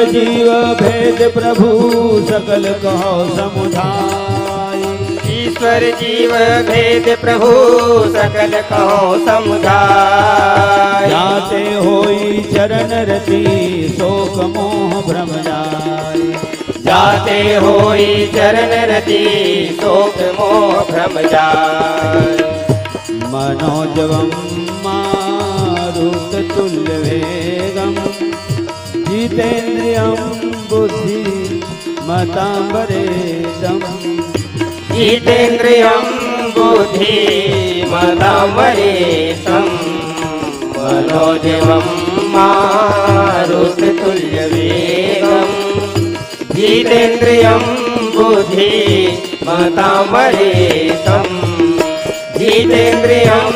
जीव भेद प्रभु सकल कहो समुदाय। ईश्वर जीव भेद प्रभु सकल कहो समुदाय। जाते होई चरण रति शोक मोह भ्रम जाय। जाते होई चरण रति शोक मोह भ्रम जाय। मनोजवम मारुत तुल्य वेगम जितेन्द्रियं बुद्धि मतांबरेदम। जितेन्द्रियं बुद्धि मतांबरेदम। मनोजवं मारुततुल्यवेगम्। जितेन्द्रियं बुद्धि मतांबरेदम। जितेन्द्रियं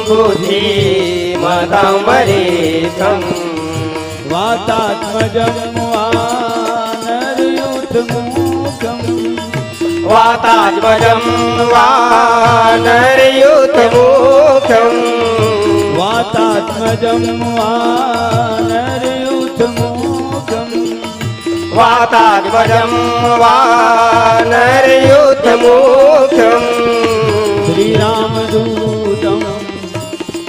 बुद्धि मतांबरेदम। वातात्मजं वानरयूथमुखं। वातात्मजं वानरयूथमुखं। वातात्मजं वानरयूथमुखं। वातात्मजं वानरयूथमुखं। श्रीरामदूतं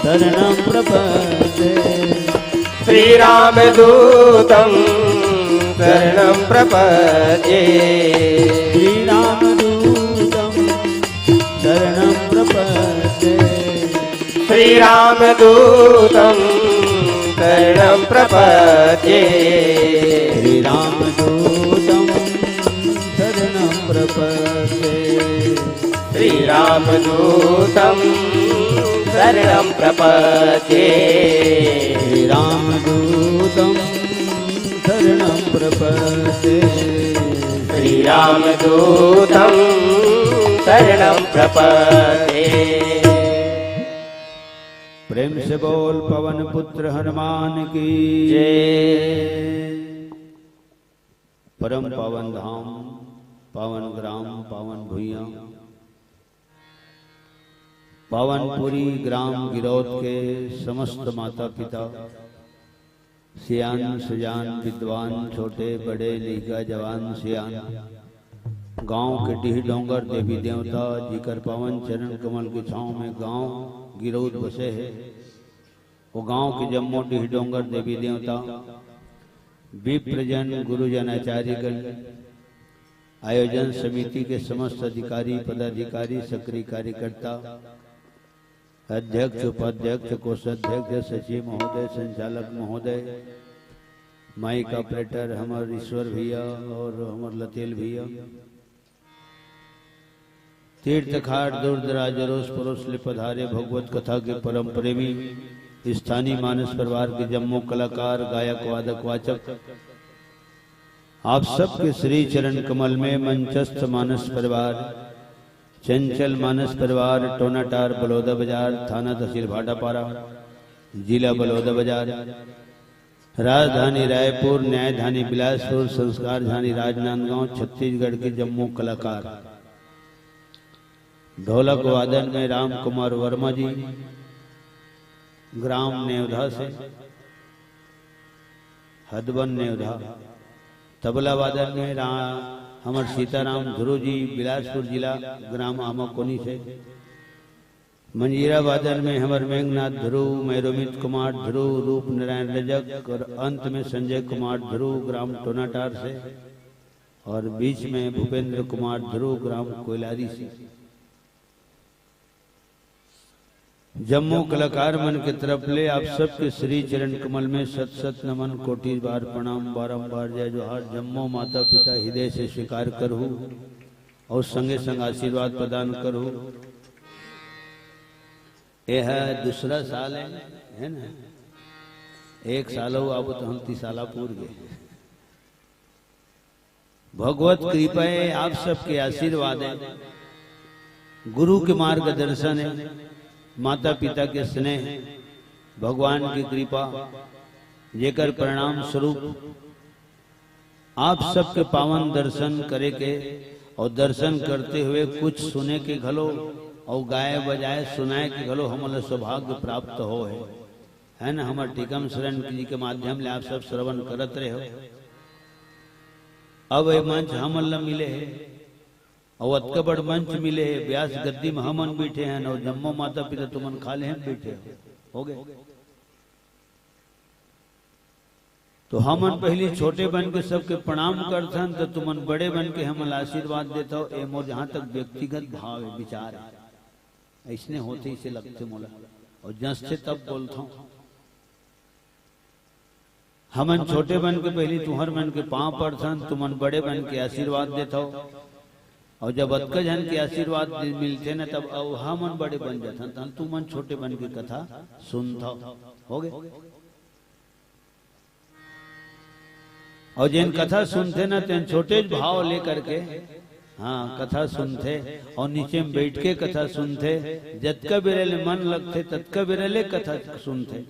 शरणं प्रपद्ये। श्रीरामदूतं शरणं प्रपद्ये। श्रीरामदूतं शरणं प्रपद्ये। श्रीरामदूतं शरणं प्रपद्ये। श्रीरामदूतं शरणं प्रपद्ये। श्रीरामदूतं शरणं प्रपद्ये। श्रीरामदूतं शरणं प्रपद्ये। श्रीरामदूतं शरणं प्रपद्ये। प्रेम से बोल पवन पुत्र हनुमान की जय। परम पावन धाम, पावन ग्राम, पावन भुइयां, पावनपुरी ग्राम गिरौद के समस्त माता पिता, सियान सुजान विद्वान, छोटे बड़े लीका जवान सियान, गांव के डीह डोंगर देवी देवता जिकर पावन चरण कमल की छांव में गांव गिरौद बसे है। वो गांव के जम्मो डीह डोंगर देवी देवता, विप्रजन, गुरुजन, आचार्यगण, आयोजन समिति के समस्त अधिकारी पदाधिकारी, सक्रिय कार्यकर्ता, अध्यक्ष, उपाध्यक्ष, कोषाध्यक्ष, सचिव महोदय, संचालक महोदय, माइक ऑपरेटर हमार ईश्वर भैया और हमार लतेल भैया, तीर्थ खाट दूर दराज रोज परोस ले पधारे भगवत कथा के परम प्रेमी स्थानीय मानस परिवार के जम्मू कलाकार, गायक, वादक, वाचक, आप सबके श्री चरण कमल में मंचस्थ मानस परिवार, चंचल मानस परिवार, टोनाटार, बलौदा बाजार, थाना तहसील भाटापारा, जिला बलौदा बाजार, राजधानी रायपुर, न्यायधानी बिलासपुर, संस्कार धानी राजनांदगांव, छत्तीसगढ़ के जम्मू कलाकार, ढोलक वादन में राम कुमार वर्मा जी ग्राम नेवधा से, हदवन नेवधा, तबला वादन में हमर सीताराम ध्रुव जी बिलासपुर जिला ग्राम आमाकोनी से, मंजीरा वादन में हमर मेघनाथ ध्रुव, मैरोमित कुमार ध्रुव, रूप नारायण रजक, और अंत में संजय कुमार ध्रुव ग्राम टोनाटार से, और बीच में भूपेंद्र कुमार ध्रुव ग्राम कोयलारी से। जम्मू कलाकार मन के तरफ ले आप सबके श्री चरण कमल में सत सत नमन, कोटि बार प्रणाम, बारंबार जय जोहार। जम्मू माता पिता हृदय से स्वीकार करहु और संगे संग आशीर्वाद प्रदान करहु। यह दूसरा साल है ना, एक साल हो अब तो हम 30 साल पूर गए। भगवत कृपा है, आप सबके आशीर्वाद है, गुरु के मार्गदर्शन है, माता पिता के स्नेह, भगवान की कृपा, जेकर परिणाम स्वरूप आप सबके पावन दर्शन करे के और दर्शन करते हुए कुछ सुने के घलो और गाय बजाए सुनाए के घलो हमला सौभाग्य प्राप्त हो है ना। हमारे टीकम शरण जी के माध्यम ले आप सब श्रवण करत रहे हो। अब ये मंच हमन ला मिले है और अतका बड़ मंच मिले है, व्यास गद्दी में हमन बैठे हैं और जम्मो माता पिता तुमन खाले हैं बैठे हो गए। तो हमन पहले छोटे बन के सबके प्रणाम करथन, तो तुमन बड़े बन के हमन आशीर्वाद देता हो। ए मोर जहां तक व्यक्तिगत भाव है, विचार है, ऐसने होते इसे लगते मोला और जस से तब बोलता हूं। हमन छोटे बन के पहले तुहर मन के पांव पड़थन, तुमन बड़े बन के आशीर्वाद देता हो। और जब अतका जन के आशीर्वाद मिलते न तब हमन बड़े बन जाथन, तब तुमन छोटे बन के कथा सुनता हो गए। और जिन कथा सुनते ना तेन छोटे भाव लेकर के हाँ कथा सुनते और नीचे में बैठ के कथा सुनते, जतका बिरले मन लगते ततका बिरले कथा सुनते।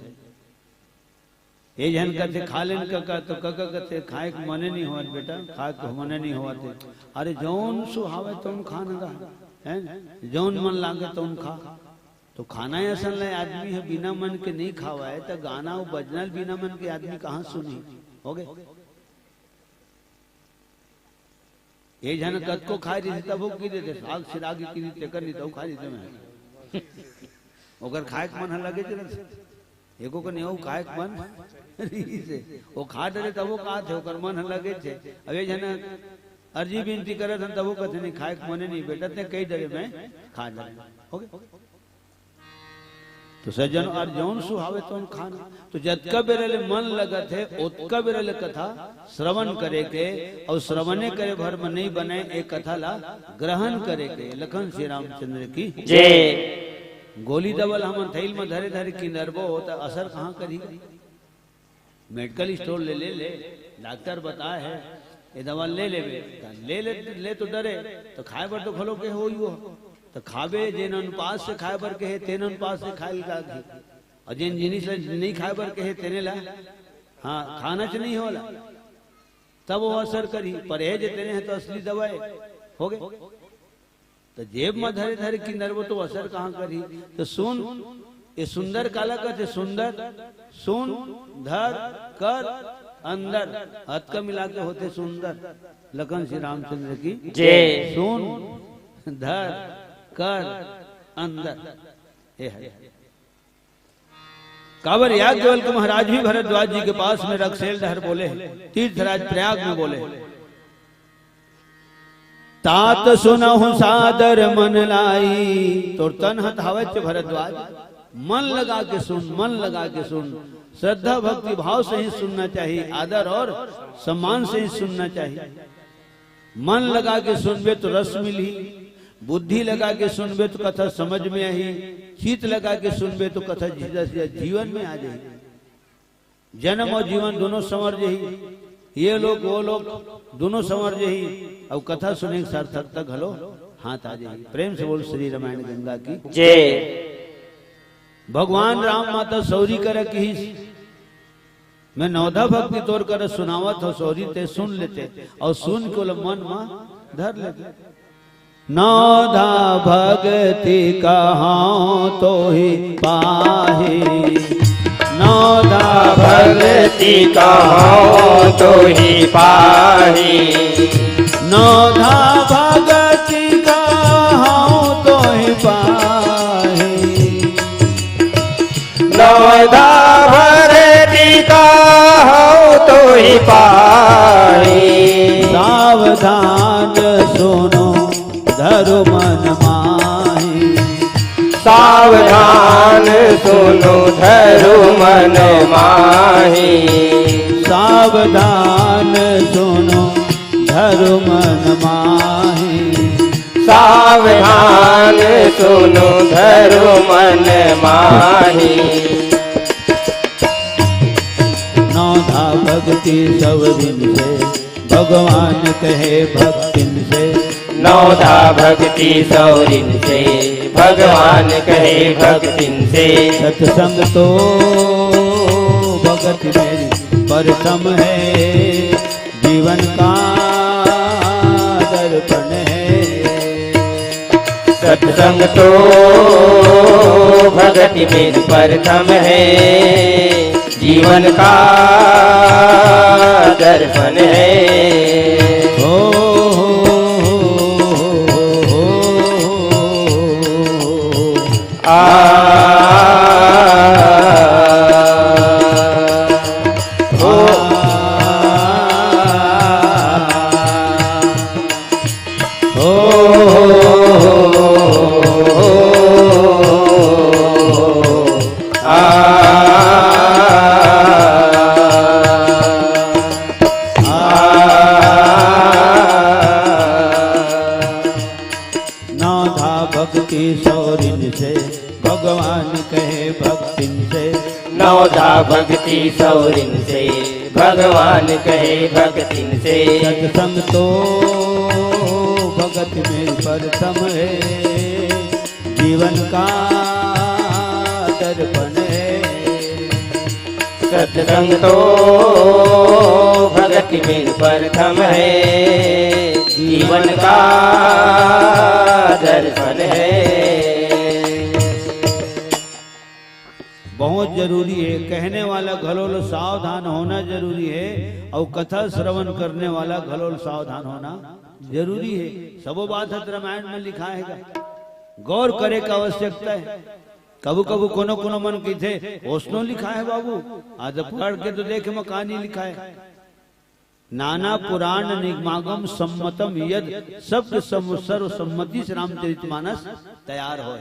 ये जन कहते खा लेन का तो कका कहते खाए के मने नहीं हुआ बेटा, खाए के मने नहीं हुआ थे। अरे जौन सुहावे तुम खाना है, जौन मन लागे तुम खा। तो खाना ऐसा ले आदमी है बिना मन के नहीं खावा है, तो गाना वो बजना बिना मन के आदमी कहाँ सुनी हो गए। ये जन कद को खाई रही तब वो की देते साग सिरागी की देते कर नहीं तो खा देते मैं ओकर खाए के मन लगे चले एको को नहीं हो खाए के मन से वो खा डरे तब वो कहा थे ओकर मन लगे थे। अब ये जन अर्जी विनती करे थे तब वो कहते नहीं खाए के मने नहीं बेटा ते कई डरे मैं खा डरे हो गए। तो सज्जन और जौन सुहावे तो खाना, तो जतका बेरले मन लगत है उतका बेरले कथा श्रवण करे के और श्रवणे करे भर में नहीं बने एक कथा ला ग्रहण करे के। लखन श्री रामचंद्र की जय। गोली दबल हम थैल में धरे धरे की नरबो होता असर कहाँ करी। मेडिकल स्टोर ले ले ले डॉक्टर बताए है ये दवा ले ले ले ले ले तो डरे तो खाए बर तो खलो के हो तो खावे जिन अनुपात से खाए बर के है तेन अनुपात से खाए लागी और जिन जिनिस नहीं खाए बर के है तेने ला हाँ खाना च नहीं होला तब वो असर करी। परहेज तेने है तो असली दवाई हो गए। तो जेब में धरे धरे की नरबो तो असर कहाँ करी। तो सुन ये सुंदर काला कहते सुंदर सुन धर कर अंदर हथ का मिला के होते सुंदर। लखन श्री रामचंद्र की जय। सुन धर कर अंदर है। कांवर याज्ञवल्क्य के महाराज भी भरद्वाज जी के पास में रक्सेल डहर बोले, तीर्थराज प्रयाग में बोले, तात सुनहु सादर मन लाई। तो तन हथावच भरद्वाज मन लगा के सुन, मन लगा के सुन। श्रद्धा भक्ति भाव से ही सुनना चाहिए, आदर और सम्मान से ही सुनना चाहिए। मन लगा के सुनबे तो रस मिली, बुद्धि लगा के सुनबे तो कथा समझ में आई, चित लगा के सुनबे तो कथा जीवन में आ जाएगी। जन्म और जीवन दोनों संवर जही, ये लोग वो लोग दोनों संवर जही और कथा सुने के सार्थकता घलो हाथ आ जाएगी। प्रेम से बोल श्री रामायण गंगा की जय। भगवान राम माता सौरी कर की मैं नौधा भक्ति तोड़ कर सुनावत हो सौरी ते सुन लेते और सुन को मन में धर लेते। नौधा भक्ति कहाँ तो ही पाही, नौधा भक्ति कहाँ तो ही पाही, नौधा भक्ति कहाँ तो ही पाही, नौधा भक्ति कहाँ तो ही पाही। सावधान सुनो धरो मन माही, सावधान सुनो धरो मन माही, सावधान सुनो धरो मन माही, सावधान सुनो धरो मन माही। नौधा भक्ति सब दिन से भगवान कहे भक्तिन से, नौधा भक्ति सौरिन से भगवान कहे भक्तिन से। सत्संग तो भगत मेरी परतम है, जीवन का दर्पण है। सत्संग तो भक्ति में प्रथम है, जीवन का दर्पण है। भक्ति सौरिन से भगवान कहे भक्तिन से, नौधा भक्ति सौरिन से भगवान कहे भक्तिन से। सत्संग तो भगत में प्रथम है, जीवन का दर्पण है। सत्संग तो भगत में प्रथम है, जीवन का दर्पण है। बहुत जरूरी है, कहने वाला घलोल सावधान होना जरूरी है, और कथा श्रवण करने वाला घलोल सावधान होना जरूरी है। सबो बात है रामायण में लिखा है, गौर करे का आवश्यकता है। कबू कबू कोनो कोनो मन की थे ओसनो लिखा है बाबू, आज पढ़ के तो देखे में कहानी लिखा है। नाना पुराण निगमागम सम्मतम यद शब्द सर्व सम्मति से रामचरितमानस तैयार हो।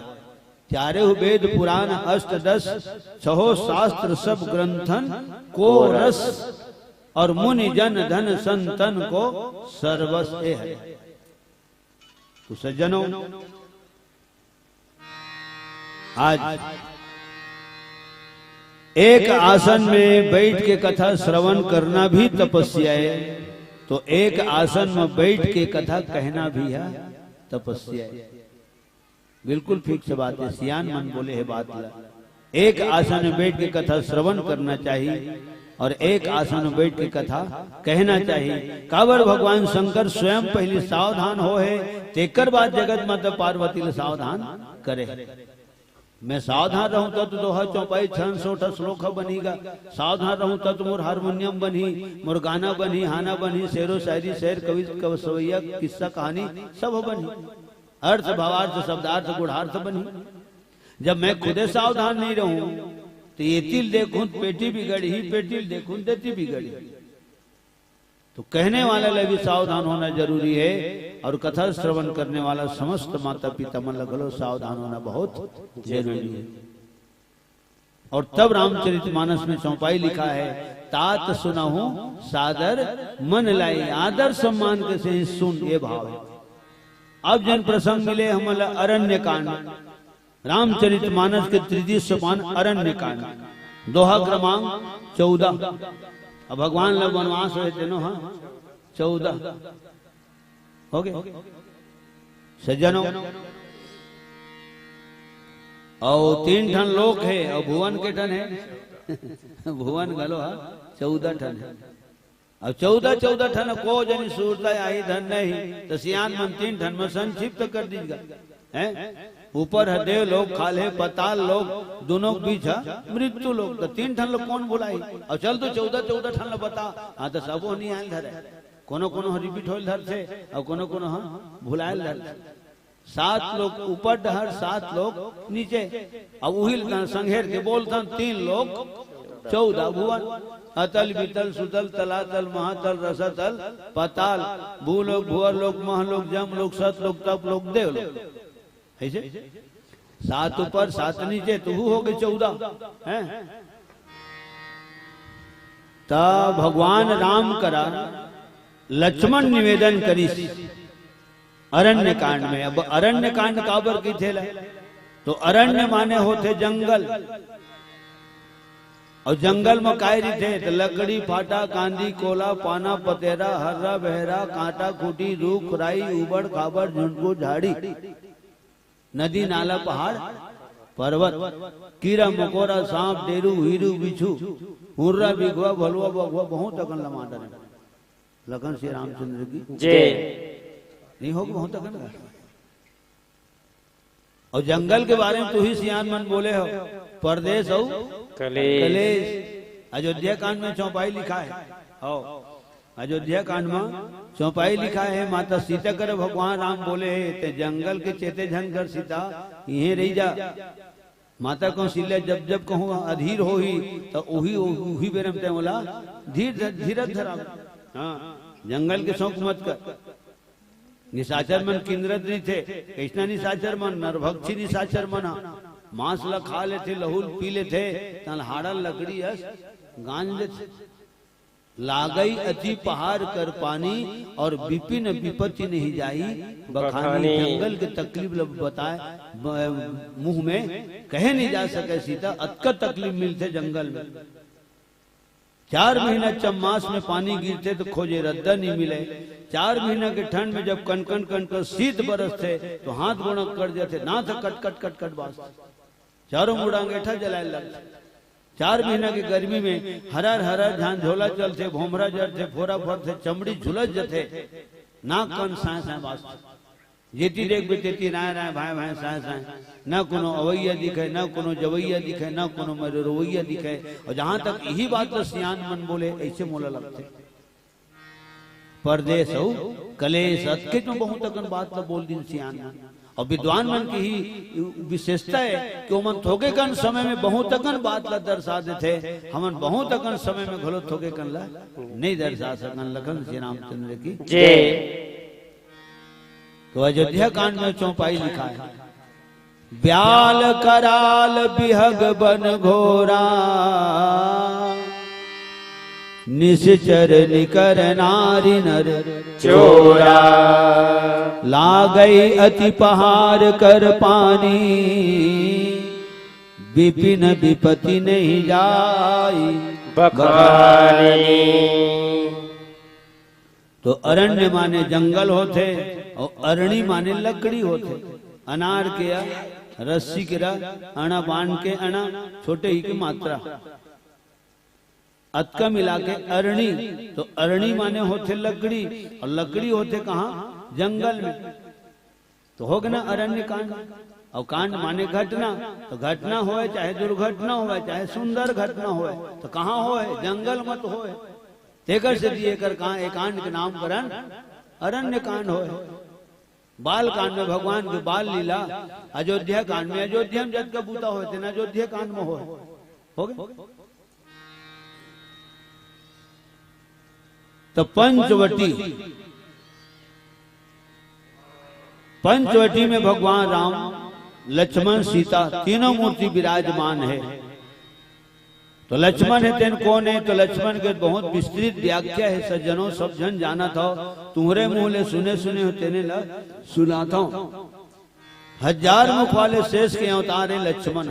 चारे वेद पुराण अष्ट दस छहो शास्त्र सब ग्रंथन को रस, और मुनि जन धन संतन को सर्वस है। तो सज्जनों, आज एक आसन में बैठ के कथा श्रवण करना भी तपस्या है, तो एक आसन में बैठ के कथा कहना भी है तपस्या है। बिल्कुल फिक्स बात है, सियान मन बोले है बात ला। एक आसन में बैठ के कथा श्रवण करना चाहिए, और एक आसन में बैठ के कथा कहना चाहिए। काबर भगवान शंकर स्वयं पहले सावधान हो है, तेकर बाद जगत माता पार्वती ले सावधान करे। मैं सावधान रहूं तो दोहा चौपाई 600 श्लोक बनीगा, सावधान रहूं तो मोर हारमोनियम बनी, मोर गाना बनी, हाना बनी, शेरो शायरी शेर कवि कवसवैया किस्सा कहानी सब बनी, अर्थ भावार्थ शब्दार्थ गुणार्थ बनी। जब मैं खुदे सावधान नहीं रहूं तो ये तिल देखूं पेटी बिगड़ी ही, पेटी देखूं देती बिगड़ी। तो कहने वाले लिए भी सावधान होना जरूरी है, और कथा श्रवण करने वाला समस्त माता पिता मन लगलो सावधान होना बहुत जरूरी है। और तब रामचरितमानस में चौपाई लिखा है, तात सुनाहूं सादर मन लाई, आदर सम्मान के से सुन ये भाव है। अब जन प्रसंग मिले हमारा अरण्य कांड, रामचरितमानस के तृतीय सोपान अरण्य कांड, दोहा क्रमांक 14। अब भगवान लोग वनवास हुए थे नो, हाँ 14 हो गए सज्जनों। और 3 ठन लोक है, और भुवन के ठन है भुवन गलो हा 14 ठन है। अब 14 ठन को जनी सूरता आई धन नहीं, तो सियान मन 3 ठन में संक्षिप्त कर दीजिएगा है। ऊपर है देव लोग, खाले पताल लोग, दोनों बीच है मृत्यु लोग। तो 3 ठन लोग कौन बुलाई, और चल तो 14 ठन लोग बता। हाँ तो सबो नहीं आयल धरे, कोनो कोनो रिपीट होल धर से, और कोनो कोनो हाँ भुलायल धर। 7 लोग ऊपर डहर, 7 लोग नीचे। अब उहिल संघेर के बोलता 3 लोग 14 भुवन, अतल बीतल सुतल तलातल महातल रसतल पताल, भूलोक भुवर लोक महलोक जम लोक सत लोक तप लोक देव लोक। ऐसे 7 ऊपर 7 नीचे, तो हो गए 14 हैं। तब भगवान राम करा लक्ष्मण निवेदन करी अरण्य कांड में। अब अरण्य कांड काबर की थे, तो अरण्य माने होते जंगल, और जंगल में काय थे तो लकड़ी फाटा कांदी कोला पाना पतेरा हर्रा बहरा कांटा खूटी रूख राई उबड़ खाबड़ झुंडू झाड़ी, नदी नाला पहाड़ पर्वत, कीड़ा मकोड़ा सांप डेरू हीरू बिच्छू हुर्रा बिघुआ भलुआ बगुआ, बहुत अगन लमाडर है। लखन श्री रामचंद्र की जय। नहीं होगा बहुत अगन। और जंगल के बारे में तू ही सियान मन बोले हो, परदेश हो कलेश। अयोध्या कांड में चौपाई लिखा है, अयोध्या कांड में चौपाई लिखा है माता सीता कर भगवान राम बोले ते जंगल के चेते झंकर सीता यहीं रही जा। माता कौशल्या जब जब कहूँ अधीर हो ही तो उही बेरम ते बोला धीरज धरा। हाँ जंगल के शौक मत कर। निशाचर मन किंद्रत नहीं थे, कृष्णा निशाचर मन नरभक्षी निशाचर मना मांस ला खा लेते लहूल पी लेते तन हाड़ा लकड़ी यस गांज लेते। लागई अति पहाड़ कर पानी और विपिन विपत्ति नहीं जाई बखानी। जंगल के तकलीफ बताए मुंह में कहे नहीं जा सके सीता, अतका तकलीफ मिलते जंगल में। 4 महीना चम्मास में पानी गिरते तो खोजे रद्दा नहीं मिले। 4 महीना के ठंड में जब कनकन कनकन शीत बरसते तो हाथ गोड़ा कर जाते ना था कट कट कट कट बास चारों मुड़ा अंगेठा जलाए लगते। 4 महीना की गर्मी में हरर हरर झान झोला चलते भोमरा जड़ते फोरा फरते चमड़ी झुलस जते नाक कन साए साए बास जेती देख बेतेती राय राय भाई भाई साए साए न कोनो अवैया दिखे न कोनो जवैया दिखे न कोनो मेरे रोवैया दिखे। और जहां तक यही बात तो सियान मन बोले ऐसे मोला लगते परदेश हो कलेश अतके तो बहुत अकन बात तो बोल दिन सियान। और विद्वान मन की ही विशेषता है कि मन थोके कन समय में बहुत अकन बात ला दर्शा देते। हमन बहुत अकन समय में घलो थोके कन ला नहीं दर्शा सकन। लखन श्री रामचंद्र की जय। तो अयोध्या कांड में चौपाई लिखा है ब्याल कराल बिहग बन घोरा निश्चर निकर नारी नर चोरा लागई अति पहाड़ कर पानी विपिन विपत्ति नहीं जाई बखानी। तो अरण्य माने जंगल होते और अरणी माने लकड़ी होते। अनार के रस्सी के अणा बांध के अणा छोटे ही की मात्रा अतका मिला के अरणी। तो अरणी माने होते लकड़ी और लकड़ी होते कहाँ जंगल में। तो हो गया ना अरण्य कांड। और कांड माने घटना। तो घटना होए चाहे दुर्घटना होए चाहे सुंदर घटना होए तो कहाँ होए जंगल मत होए। तेकर से दिए कर कहा एक कांड के नाम करण अरण्य कांड होए। बाल कांड में भगवान के बाल लीला। अयोध्या कांड में अयोध्या में जद का बूता होते ना अयोध्या कांड में हो गए। तो पंचवटी में भगवान राम लक्ष्मण सीता तीनों मूर्ति विराजमान है। तो लक्ष्मण है तेन कौन है। तो लक्ष्मण के बहुत विस्तृत व्याख्या है सज्जनों सब जन जाना था। तुम्हारे मुंह ले सुने सुने हो तेने ला सुनाता हूं। 1000 मुख वाले शेष के अवतार है लक्ष्मण।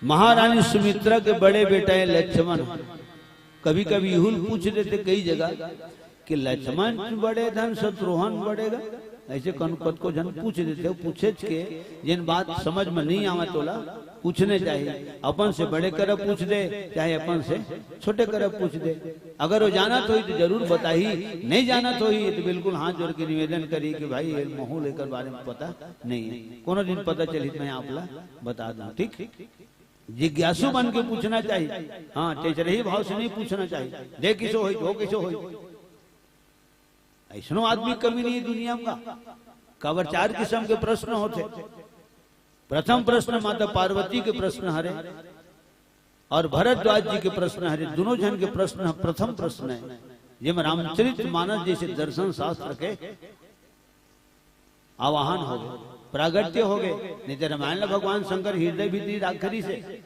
महारानी सुमित्रा के बड़े बेटा है लक्ष्मण। कभी कभी यूल पूछ देते कई जगह कि लक्ष्मण बड़े धन शत्रुघ्न बढ़ेगा। ऐसे कनपत को जन पूछ देते पूछे के जिन बात समझ में नहीं आवा तोला पूछने चाहिए। अपन से बड़े करब पूछ दे चाहे अपन से छोटे करब पूछ दे। अगर वो जाना तो जरूर बताही, नहीं जाना तो ही तो बिल्कुल हाथ जोड़ के निवेदन करी कि भाई ये महू लेकर बारे में पता नहीं है। कोनो दिन पता चली मैं आपला बता दूं। ठीक जिज्ञासु बन के पूछना चाहिए। हाँ टेचरही भाव से नहीं पूछना चाहिए दे किसो हो किसो हो। ऐसा आदमी कभी नहीं दुनिया में। कवर 4 किस्म के प्रश्न होते। प्रथम प्रश्न माता पार्वती के प्रश्न हरे और भरद्वाज जी के प्रश्न हरे। दोनों जन के प्रश्न प्रथम प्रश्न है जिसमें रामचरित मानस जैसे दर्शन शास्त्र के आवाहन हो गए प्रागट्य हो गए। नहीं तो रामायण भगवान शंकर हृदय भीतरी राखरी से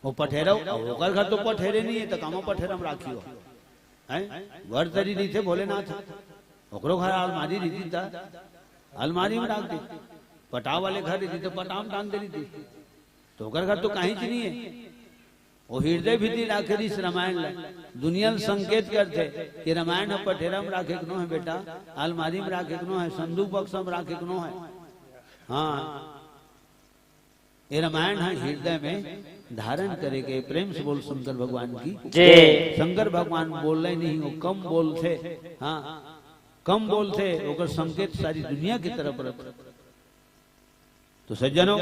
वो पठेरा होकर घर तो पठेरे नहीं है तो कामो पठेरम राखियो घर तरी नहीं थे भोलेनाथ ओकरो घर अलमारी रीति था अलमारी में रख दी। पटाव वाले घर रीति तो पटाव टांग दे थी तो घर घर तो कहीं नहीं है। वो हृदय भीतरी राखरी से रामायण दुनिया संकेत करते कि रामायण पठेरा में राखे कनो है बेटा अलमारी में राखे कनो है संदूक बक्स में राखे कनो है। हाँ ये रामायण है हृदय में धारण करेगे। प्रेम से बोल शंकर भगवान की जय। शंकर भगवान बोल रहे नहीं वो कम बोलते। हाँ कम बोलते ओकर संकेत सारी दुनिया की तरफ रहते। तो सज्जनों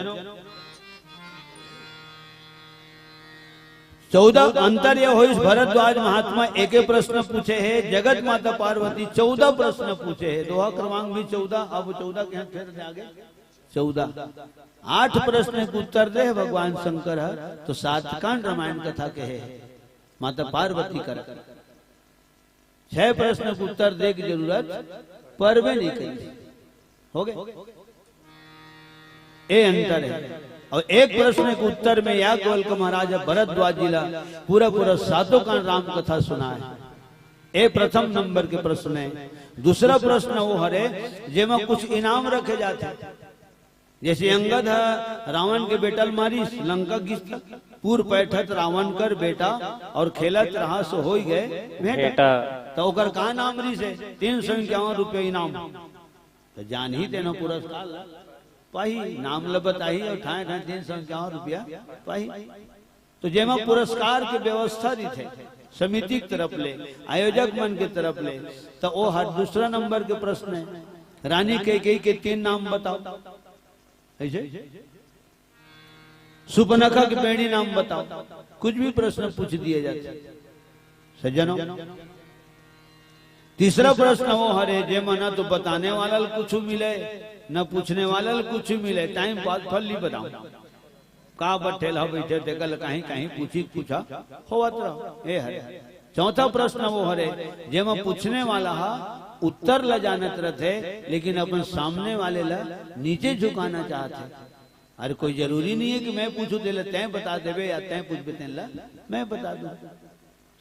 14 अंतर ये हो इस भरद्वाज महात्मा एक प्रश्न पूछे है, जगत माता पार्वती 14 प्रश्न पूछे है, दोहा क्रमांक भी 14, अब 14 के फिर आगे 14 8 प्रश्न के उत्तर दे भगवान शंकर है, तो 7 कांड रामायण कथा के है माता पार्वती कर 6 प्रश्न के उत्तर दे की जरूरत परवे नहीं कही हो गए, ये अंतर है। और एक प्रश्न के उत्तर में या गोल का महाराज भरद्वाज जिला पूरा 7 का राम कथा सुना है। ये प्रथम नंबर के प्रश्न है। दूसरा प्रश्न वो हरे जेमा कुछ इनाम रखे जाते, जैसे अंगद है रावण के बेटल मारी लंका गिस्ती, पूर्व पैठत रावण कर बेटा और खेलत रहा सो हो गए बेटा, तो ओकर का नाम रही से 351 रुपये इनाम, तो जान ही तेना पुरस्कार पाही नाम लबताही और ठाए ठाए 351 रुपया पाही। तो जेमा पुरस्कार के व्यवस्था दी थे समिति की तरफ ले, आयोजक मन की तरफ ले, तो वो हर दूसरा नंबर के प्रश्न है, रानी कैकेयी के 3 नाम बताओ, ऐसे सुपनखा के पेड़ी नाम बताओ, कुछ भी प्रश्न पूछ दिए जाते सज्जनों। तीसरा प्रश्न वो हरे जेमा ना तो बताने वाला कुछ मिले न पूछने वाला कुछ मिले, टाइम बाद फल नहीं बताऊं का बठेल हो बैठे देखल कहीं कहीं पूछा होवत रहो ए हरे। चौथा प्रश्न वो हरे जेमा पूछने वाला हा उत्तर ल जानत रहते, लेकिन अपन सामने वाले ला नीचे झुकाना चाहते। अरे कोई जरूरी नहीं है कि मैं पूछू दे तय बता देवे या तय पूछ बेते ला मैं बता दूं।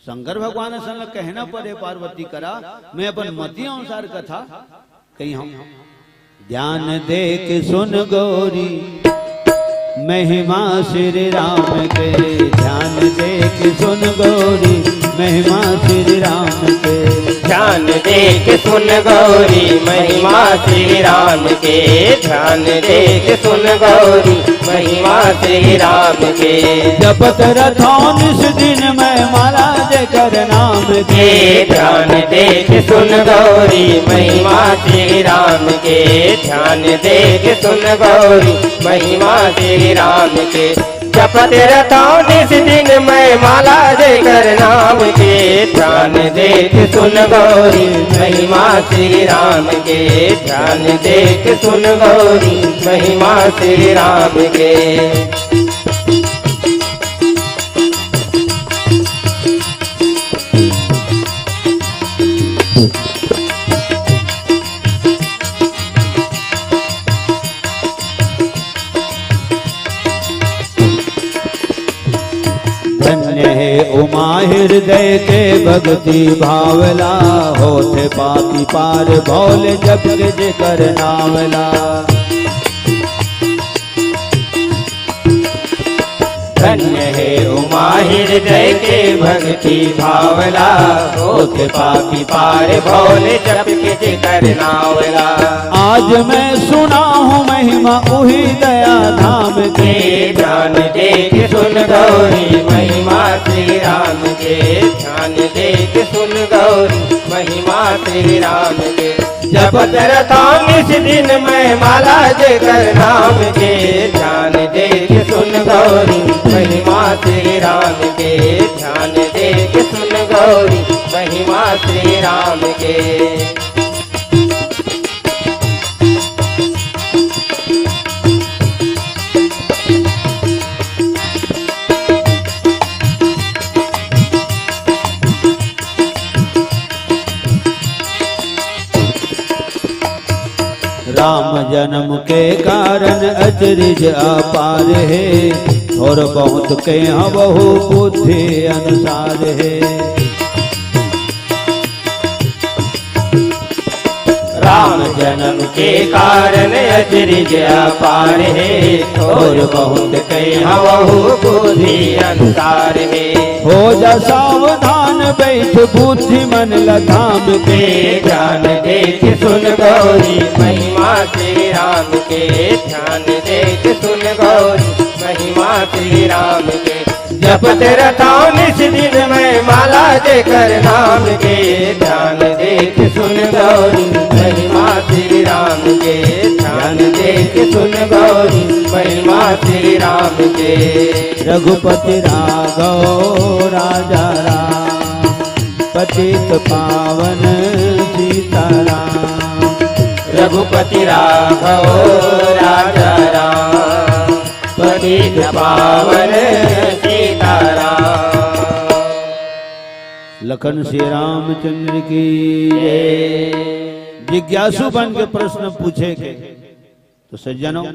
शंकर भगवान संग कहना पड़े पार्वती करा, मैं अपन मति अनुसार कथा कहीं हम ध्यान दे के सुन गौरी महिमा श्री राम के, ध्यान दे के सुन गौरी महिमा श्री राम के, ध्यान दे के सुन गौरी महिमा श्री राम के, ध्यान दे के सुन गौरी महिमा श्री राम के। जपत रथौन इस दिन मैं माला जय कर नाम के, ध्यान दे के सुन गौरी महिमा श्री राम के, ध्यान दे के सुन गौरी महिमा श्री राम के। जपत रथौन इस दिन मैं माला जय कर नाम के, ध्यान दे के सुन गौरी महिमा श्री राम के, ध्यान दे के सुन गौरी महिमा श्री राम के। धन्य है उमा हृदय के भक्ति भावला, होते पापी पार भौल जप के कर नावला। धन्य है उमा हृदय के भक्ति भावला, होते पापी पार भौल जप के कर नावला। आज मैं सुना हूँ महिमा उही दया धाम के, ध्यान दे के सुन गौरी महिमा श्री राम के, ध्यान दे के सुन गौरी महिमा श्री राम के। जपत रथौन इस दिन मैं माला जय कर नाम के, ध्यान दे के सुन गौरी महिमा श्री राम के, ध्यान दे के सुन गौरी महिमा श्री राम के। राम जन्म के कारण अचरज अपार है, और बहुत के बहु बुद्धि अनुसार है। राम जन्म के कारण अचरज अपार है, और बहुत के बहु बुद्धि अनुसार है। हो जा सावधान बैठ बुद्धि मन लधाम के, ध्यान दे के सुन गौरी महिमा श्री राम के, ध्यान दे के सुन गौरी महिमा श्री राम के। जपते रहता हूँ निस दिन मैं माला देकर नाम के। ध्यान देख सुन गौरी महिमा श्री राम के। ध्यान देख सुन गौरी महिमा श्री राम के। रघुपति राघव राजा राम, पतित पावन सीताराम। रघुपति राघव राजा राम, पतित पावन सीताराम। लखन श्री रामचंद्र की जिज्ञासु बन के प्रश्न पूछे के। तो सज्जनों,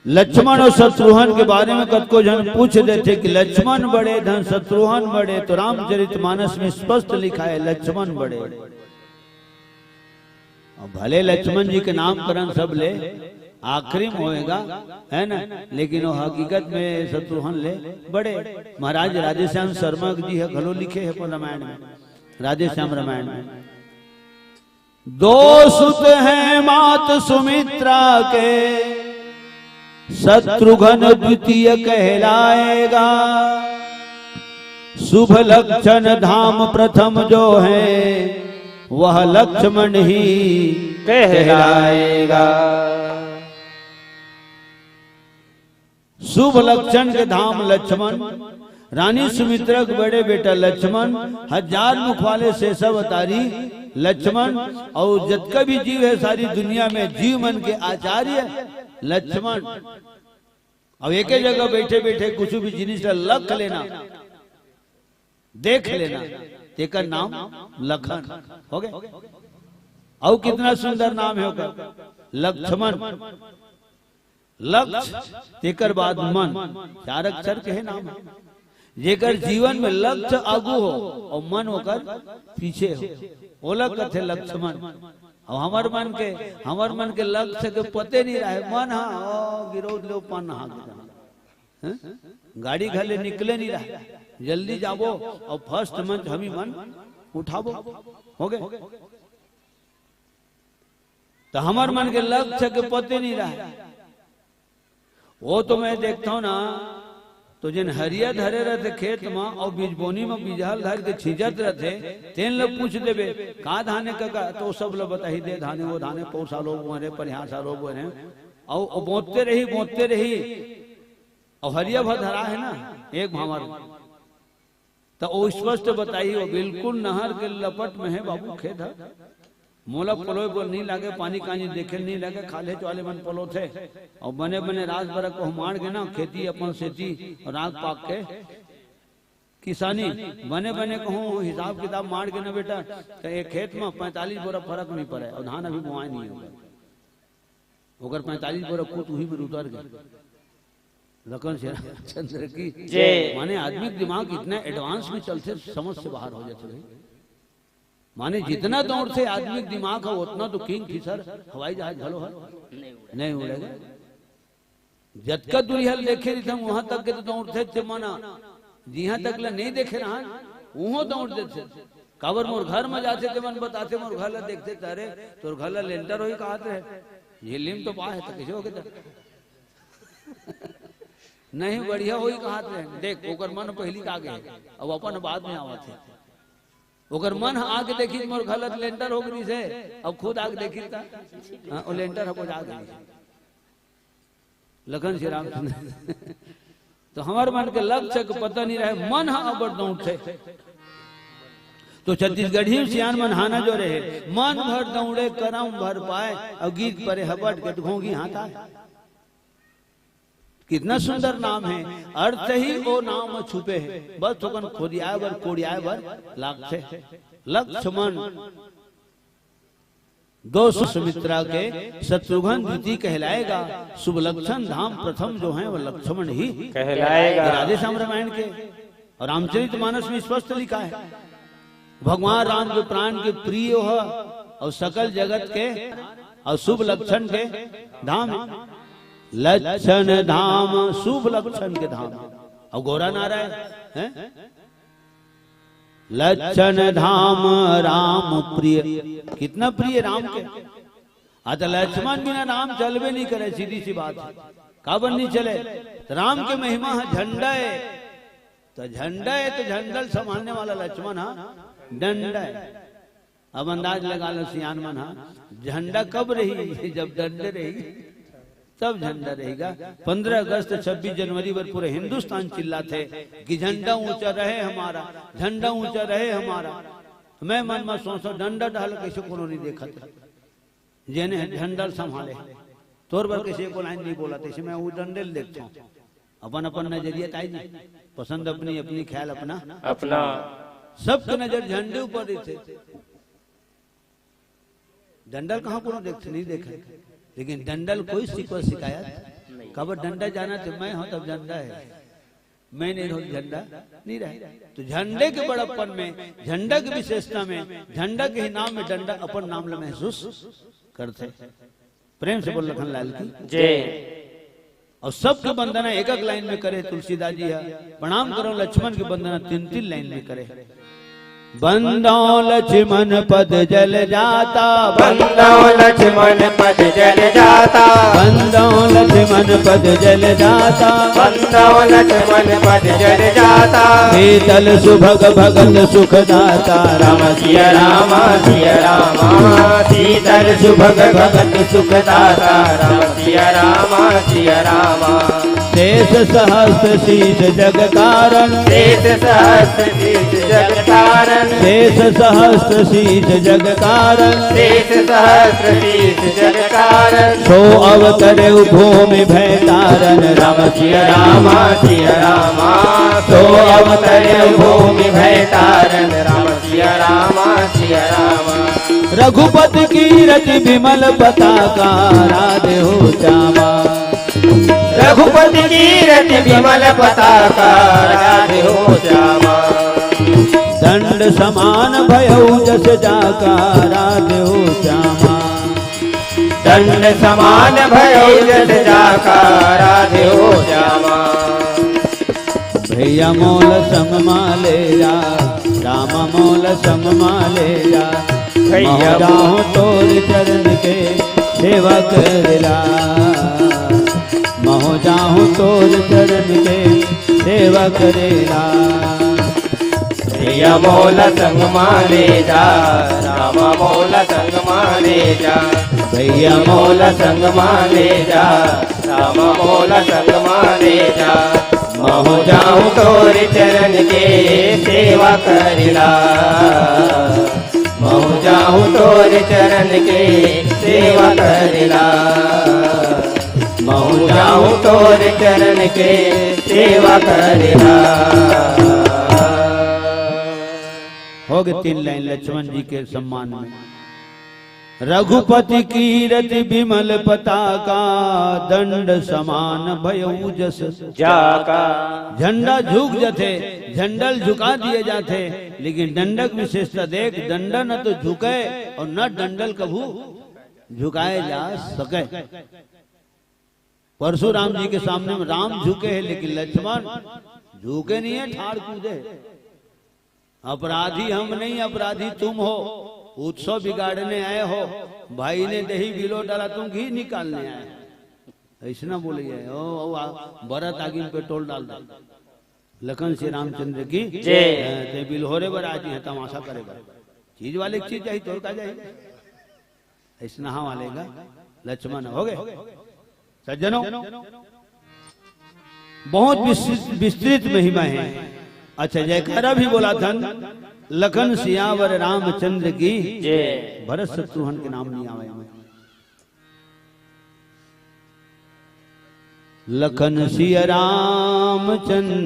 लक्ष्मण और शत्रुघ्न के बारे में कतको जन पूछ देते कि लक्ष्मण बड़े धन शत्रुघ्न बड़े, तो रामचरितमानस में स्पष्ट लिखा है लक्ष्मण बड़े। और भले लक्ष्मण जी के नामकरण सब ले आखिरी में होएगा, है ना, लेकिन वो हकीकत में शत्रुघ्न ले बड़े। महाराज राधेश्याम शर्मा जी है घलो लिखे है रामायण में, राधेश्याम रामायण में। दो सुत हैं मात सुमित्रा के, शत्रुघ्न द्वितीय कहलाएगा। शुभ लक्षण धाम प्रथम जो है, वह लक्ष्मण ही कहलाएगा। शुभ लक्षण के धाम लक्ष्मण, रानी सुमित्रा के बड़े बेटा लक्ष्मण, 1000 मुख वाले शेषावतारी लक्ष्मण, और जितना भी जीव है सारी दुनिया में जीव मन के आचार्य लक्ष्मण। अब एक ही जगह बैठे बैठे कुछ भी जिनिस लख लेना, देख लेना, तेकर नाम लखन हो गए। और कितना सुंदर नाम है होगा लक्ष्मण। लक्ष्य तेकर बाद मन, 4 अक्षर के है नाम है। जेकर जीवन में लक्ष्य आगू हो और मन होकर पीछे हो, वो लक्ष्य लक्ष्मण। और हमार मन के लक्ष्य के पते नहीं रहे। मन हाँ गिरोध लो पान हाँ, गाड़ी घर ले निकले नहीं रहा, जल्दी जाबो और फर्स्ट मंथ हम ही मन उठाबो हो गए। तो हमार मन के लक्ष्य के पते नहीं रहा। वो तो मैं देखता हूँ ना, तो जिन हरिया धरे रहते खेत में और बीज बोनी में बीजहल धर के छींचत रहते, तेन लोग पूछ देवे कहाँ धाने का, तो सब लोग बता ही दे धाने वो धाने पौसा लोग बने परिहासा लोग बने, और बोतते रही और हरिया भर धरा है ना एक भावर, तो वो स्पष्ट बताई वो बिल्कुल नहर के लपट में है बाबू खेत है। मोला पलोय बोल नहीं लागे, पानी कानी देखे नहीं लगे, खाले चौले मन पलो थे और बने बने रात बरक को मार के ना खेती अपन सेती और रात पाक के किसानी बने बने कहूँ हिसाब किताब मार के ना बेटा, तो एक खेत में 45 बोरा फर्क नहीं पड़े और धान अभी बुआई नहीं होगा, अगर 45 बोरा कूट वही में उतर गए। लखन चंद्र की माने आदमी दिमाग इतना एडवांस में चलते समझ से बाहर हो जाते भाई। माने जितना दौड़ से आदमी दिमाग है उतना तो किंग फिशर हवाई जहाज झलो है नहीं उड़ेगा। जब का दुनिया देखे रही थे वहां तक के तो दौड़ते थे, माना जिहा तक ला नहीं देखे रहा वहां दौड़ते थे। काबर मोर घर में जाते थे मन बताते मोर घर ला देखते तारे तो घर ला लेंटर हो कहते है ये लिम तो पा है तो कैसे हो गए नहीं बढ़िया हो कहते हैं। देख ओकर मन पहली का आगे अब अपन बाद में आवत है, ओकर मन आगे देखी मोर गलत लेंटर हो गई से अब खुद आगे देखी था वो लेंटर हो जा गई। लखन श्री रामचंद्र तो हमारे मन के लक्ष्य को पता नहीं रहे, मन हाँ बड़ दौड़ते तो छत्तीसगढ़ी सियान मन हाना जो रहे मन भर दौड़े कराऊं भर पाए और गीत परे हबट के घोंगी हाथा। कितना सुंदर नाम है, अर्थ ही वो नाम छुपे है, बस तो खोदियाए बर कोड़ियाए बर लागते। लक्ष्मण दो सुमित्रा के शत्रुघ्न द्वितीय कहलाएगा। शुभ लक्षण धाम प्रथम जो है वो लक्ष्मण ही कहलाएगा। राधेश्याम रामायण के और रामचरितमानस में स्पष्ट लिखा है भगवान राम के प्राण के प्रिय हो और सकल जगत के और शुभ लक्षण के धाम लक्षण धाम शुभ लक्षण के धाम। और गौरा नारायण है लक्षण धाम राम प्रिय, कितना प्रिय राम के। लक्ष्मण बिना राम चलवे नहीं करे, सीधी सी बात है। काबर नहीं चले? तो राम के महिमा है झंडा है, तो झंडा है तो झंडल संभालने वाला लक्ष्मण है डंडा है। अब अंदाज लगा लो सियान मन, झंडा कब रही? जब डंड रही तब झंडा रहेगा। 15 अगस्त 26 जनवरी पर पूरे हिंदुस्तान चिल्लाते कि झंडा ऊंचा रहे हमारा, झंडा ऊंचा रहे हमारा। मैं मन में सोचो डंडा डाल किसी को नहीं देखा था, जेने झंडा संभाले तोर पर किसी को लाइन नहीं बोला था, मैं वो डंडल देखता हूँ। अपन अपन नजरिया ताई जी, पसंद अपनी अपनी, ख्याल अपना अपना। सबके नजर झंडे ऊपर ही थे। डंडल कहाँ को देखते नहीं देखे, लेकिन डंडल कोई सीखो शिकायत कब डंडा जाना थे मैं हूं तब झंडा है, मैं नहीं हूं झंडा नहीं रहे। तो झंडे के बड़प्पन में, झंडा की विशेषता में, झंडा के ही नाम में डंडा अपन नाम ला महसूस करते। प्रेम से बोल लखन लाल की जय। और सबके वंदना एक एक लाइन में करे। तुलसीदास जी है प्रणाम करो, लक्ष्मण की वंदना 3-3 लाइन में करे। बंदो लक्ष्मण पद जल जाता, बंदो लक्ष्मण पद जल जाता, बंदो लक्ष्मण पद जल जाता, बंदो लक्ष्मण पद जल जाता। शीतल सुभग भगत सुखदाता, राम सिया रामा सिया रामा, शीतल सुभग भगत सुखदाता, राम सिया रामा सिया रामा। शेष सहस्त्र शीश जग कारण, शेष सहस्त्र शीश जग कारण, शेष सहस्त्र शीश जग कारण, शेष सहस्त्र शीश जग कारण। सो अवतरे भूमि भय तारण, राम सिया रामा सिया रामा, सो अवतरे भूमि भय तारण, राम सिया रामा सिया रामा। रघुपति कीरति विमल पताका, राधे हो श्यामा। रघुपति कीरति विमल पताका, राधे हो श्यामा। दंड समान भयउ जस जाका, राधे हो श्यामा। दंड समान भयउ जस जाका, राधे हो श्यामा। भैया मोल संग माले जा, राम मोल संग माले जा। भैया जाऊं तोर चरण के सेवा करला, महो जाऊं तोर चरण के सेवा करेला। भैया मोल संग माले जा, राम मोल संग माले जा। भैया मोल संग माले जा, राम मोल संग माले जा। महो जाऊं तोर चरण के सेवा करिला, महो जाऊं तोर चरण के सेवा करिला, महो जाऊं तोर चरण के सेवा करिला। हो गए 3 लाइन लक्ष्मण जी के सम्मान में। रघुपति कीरति विमल पताका, दंड समान भयउ जस जाका। झंडा झुक जाते, झंडल झुका दिए जाते, लेकिन दंडक विशेषता देख, डंडा न तो झुके और न डंडल कभू झुकाए जा सके। परशुराम जी के सामने में राम झुके हैं, लेकिन लक्ष्मण झुके नहीं है, ठाड़ कूदे। अपराधी हम नहीं, अपराधी तुम हो। उत्सव बिगाड़ने आए हो, भाई ने दही बिलो डाला, तुम घी निकालने आए। ऐसा बोले भरत आगे में पेट्रोल डाल दे। लखन श्री रामचंद्र की जय। बिलहोरे बर आज है, तमाशा करेगा। चीज वाले चीज चाहिए तो का जाए, ऐसा हाँ वालेगा। लक्ष्मण हो गए सज्जनों, बहुत विस्तृत महिमा है। अच्छा जयकारा भी बोला था, लखन सियावर रामचंद्र की जय। भरत शत्रुघ्न के नाम नहीं आवे। लखन सिया रामचंद्र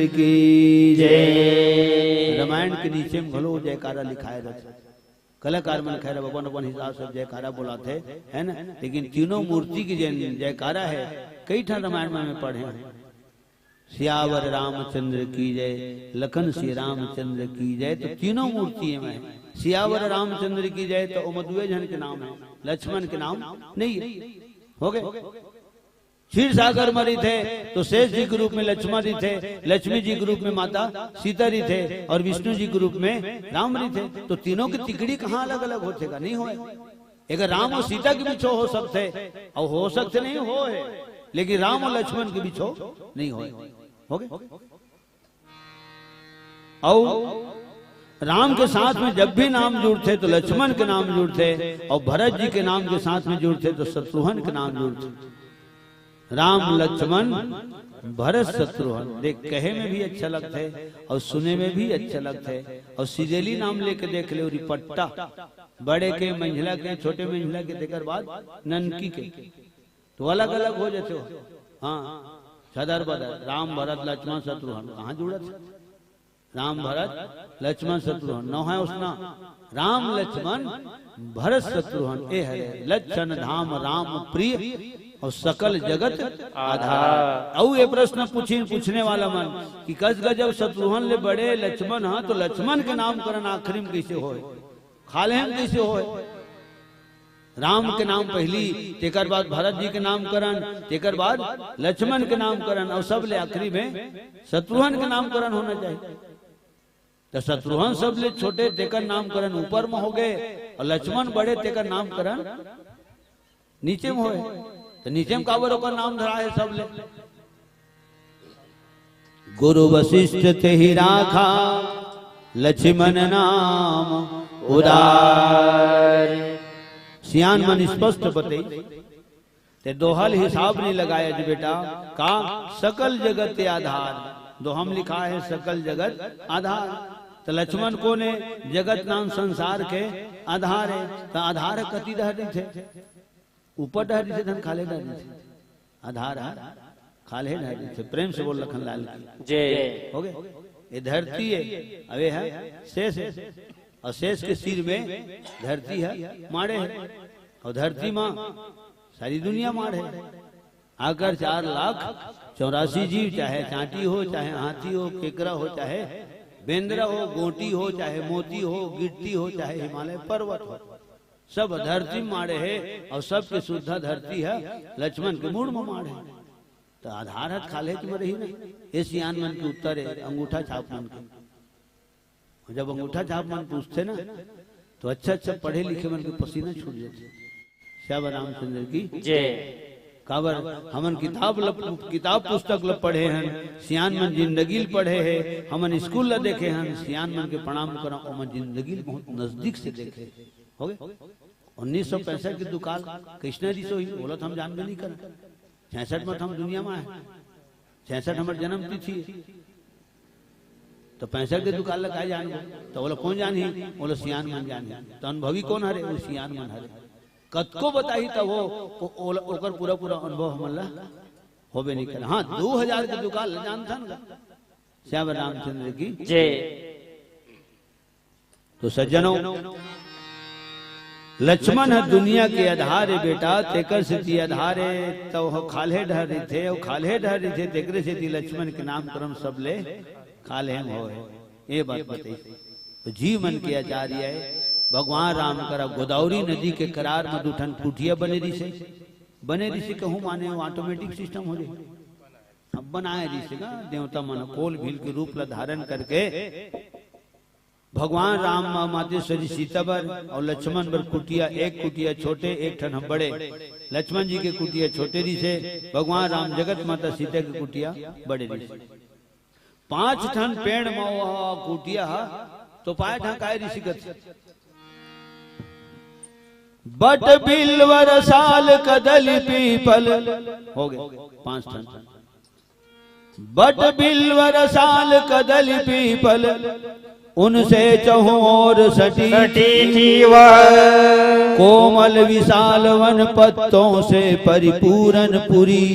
की जय। रामायण के नीचे में भलो जयकारा लिखाया रहता, कलाकार मन खैर अपन अपन हिसाब से जयकारा बोलाते है ना, लेकिन तीनों मूर्ति की जयकारा है। कई ठन रामायण में पढ़े हैं। सियावर रामचंद्र की जय, लखन श्री रामचंद्र की जय, तो तीनों मूर्ति में सियावर रामचंद्र की जय तो उमदुए जन के नाम है, लक्ष्मण के नाम नहीं है। हो गए क्षीर सागर मरी थे तो शेष जी के रूप में लक्ष्मण जी थे, लक्ष्मी जी के रूप में माता सीता जी थे, और विष्णु जी के रूप में राम जी थे। तो तीनों की तिकड़ी कहाँ अलग अलग होते का नहीं हो। अगर राम और सीता के पीछे हो सकते और हो सकते नहीं हो है, लेकिन राम और लक्ष्मण के बीच नहीं हो गए। और राम के साथ में जब भी नाम जुड़ते तो लक्ष्मण के नाम जुड़ते, और भरत जी के नाम के साथ में जुड़ते तो शत्रुघ्न के नाम जुड़ते। राम लक्ष्मण भरत शत्रुघ्न, देख कहे में भी अच्छा लगता है और सुने में भी अच्छा लगता है। और सीरेली नाम लेके देख ले, रिपट्टा, बड़े के, मंझला के, छोटे मंझला के, देकर बाद ननकी के, तो अलग अलग हो जाते हो। हाँ, सदर बदर, राम भरत लक्ष्मण शत्रुघ्न, कहाँ जुड़ा था? राम भरत लक्ष्मण शत्रुघ्न न है उसना, राम लक्ष्मण भरत शत्रुघ्न ए है लक्षण धाम राम प्रिय और सकल जगत आधार। और ये प्रश्न पूछने वाला मन कि कस गजब शत्रुघ्न ले बड़े लक्ष्मण, हाँ तो लक्ष्मण के नामकरण आखिरी में कैसे होए, खालेहन कैसे होए? राम के नाम पहली, तेकर बाद भरत जी के नामकरण, तेकर बाद लक्ष्मण के नामकरण, और सब ले आखिरी में शत्रुघ्न के नामकरण होना चाहिए। तो शत्रुघ्न सब ले छोटे, तेकर नामकरण ऊपर में हो गए, और लक्ष्मण बड़े, तेकर नामकरण नीचे में होए। तो नीचे में काबर ओकर नाम धरा है सब ले। गुरु वशिष्ठ ते ही राखा लक्ष्मण नाम उदार। सियान मन स्पष्ट बते ते दोहल हिसाब नहीं लगाया जी बेटा का सकल जगत आधार। दोहम लिखा है सकल जगत आधार। तो लक्ष्मण को ने जगत नाम संसार के आधार है। तो आधार कति डहरी थे, ऊपर डहरी थे, धन खाले डहरी थे। आधार खाले डहरी थे। प्रेम से बोल लखन लाल की जय। हो गए, ये धरती है, अवे है शेष है, और शेष के सिर में धरती है, माड़े है, और धरती माँ सारी दुनिया माड़ है। आकर 4,84,000 जीव, चाहे चांटी हो, चाहे हाथी हो, केकरा हो, चाहे बेंद्रा हो, गोटी हो, चाहे मोती हो, गिट्टी हो, चाहे हिमालय पर्वत हो, सब धरती माड़े है। और सबके शुद्धा धरती है, लक्ष्मण के मूड में माड़ है। तो आधार हथ खाले की रही ना, ये सियान मन के उत्तर है अंगूठा छाप मन के। जब अंगूठा छाप मन पूछते ना तो अच्छा अच्छा पढ़े लिखे मन के पसीना छूट जाते। श्याम रामचंद्र की जय। काबर हमन किताब पुस्तक ल पढ़े हैं, सियान मन जिंदगी पढ़े है, हमन स्कूल ल देखे हैं, सियान मन के प्रणाम करा, हमन जिंदगी बहुत नजदीक से देखे। हो गए 1965 की दुकान कृष्णा जी से हुई, बोला हम जानबे नहीं कर। 66 में हम दुनिया में आए, 66 हमारे जन्म तिथि, तो 65 के दुकान लगा जान। तो बोला कौन जानी? बोला सियान मन जानी। तो अनुभवी कौन हरे? वो सियान मन हरे। कतको बताई तो वो ओकर पूरा पूरा अनुभव हमला होबे नहीं कर। हाँ 2000 के दुकान जानता ना श्याम रामचंद्र की जय। तो सज्जनों, लक्ष्मण है दुनिया के आधार है बेटा, तेकर से ती आधार है। तो हो खाले ढहरी थे, और खाले ढहरी थे, तेकरे से ती लक्ष्मण के नामकरण सब ले खाले हम हो। ये बात बताई। तो जीव मन के आचार्य है भगवान राम करा गोदावरी नदी के करार में दुठन कुटिया बने रिसे कहूँ माने ऑटोमेटिक सिस्टम हो जाए। अब बनाए रिसे का देवता मन कोल भील के रूप ला धारण करके भगवान राम मातेश्वरी सीता बर और लक्ष्मण बर कुटिया, एक कुटिया छोटे, एक ठन बड़े। लक्ष्मण जी के कुटिया छोटे रिसे, भगवान राम जगत माता सीता के कुटिया बड़े रिसे। 5 ठन पेड़ में कुटिया तो पाए ढकाए ऋषिगत बट बिल्वर साल कदल पीपल हो गए 5 ठन। बट बिल्वर साल कदल पीपल उनसे चहु और सटी कोमल विशाल वन पत्तों से परिपूर्ण पुरी।